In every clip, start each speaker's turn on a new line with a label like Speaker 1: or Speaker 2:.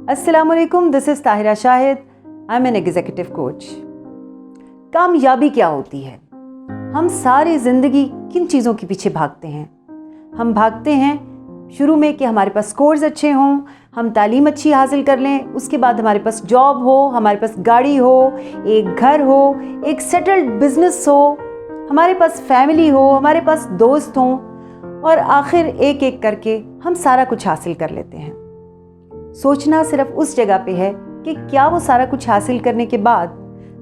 Speaker 1: अस्सलामुअलैकुम, this is Tahira Shahid. I am an executive coach. कामयाबी क्या होती है? हम सारी ज़िंदगी किन चीज़ों के पीछे भागते हैं? हम भागते हैं शुरू में कि हमारे पास स्कोर्स अच्छे हों, हम तालीम अच्छी हासिल कर लें, उसके बाद हमारे पास जॉब हो, हमारे पास गाड़ी हो, एक घर हो, एक सेटल्ड बिजनेस हो, हमारे पास फैमिली हो, हमारे पास दोस्त हों, और आखिर एक एक करके हम सारा कुछ हासिल कर लेते हैं। सोचना सिर्फ उस जगह पे है कि क्या वो सारा कुछ हासिल करने के बाद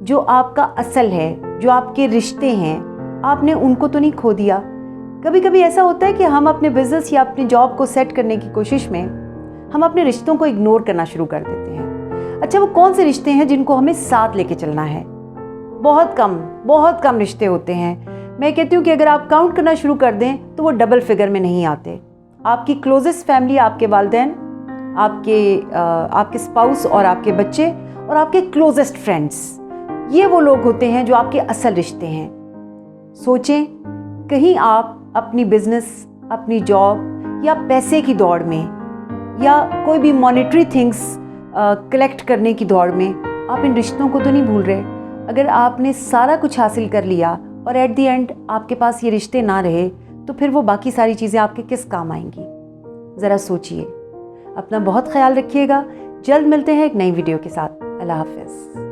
Speaker 1: जो आपका असल है, जो आपके रिश्ते हैं, आपने उनको तो नहीं खो दिया। कभी कभी ऐसा होता है कि हम अपने बिजनेस या अपनी जॉब को सेट करने की कोशिश में हम अपने रिश्तों को इग्नोर करना शुरू कर देते हैं। अच्छा, वो कौन से रिश्ते हैं जिनको हमें साथ लेके चलना है? बहुत कम रिश्ते होते हैं। मैं कहती हूँ कि अगर आप काउंट करना शुरू कर दें तो वो डबल फिगर में नहीं आते। आपकी क्लोजेस्ट फैमिली, आपके वालिदैन, आपके स्पाउस और आपके बच्चे और आपके क्लोजेस्ट फ्रेंड्स, ये वो लोग होते हैं जो आपके असल रिश्ते हैं। सोचें, कहीं आप अपनी बिजनेस, अपनी जॉब या पैसे की दौड़ में या कोई भी मॉनेटरी थिंग्स कलेक्ट करने की दौड़ में आप इन रिश्तों को तो नहीं भूल रहे? अगर आपने सारा कुछ हासिल कर लिया और एट द एंड आपके पास ये रिश्ते ना रहे तो फिर वो बाकी सारी चीज़ें आपके किस काम आएंगी? ज़रा सोचिए। अपना बहुत ख्याल रखिएगा। जल्द मिलते हैं एक नई वीडियो के साथ। अल्लाह हाफ़िज़।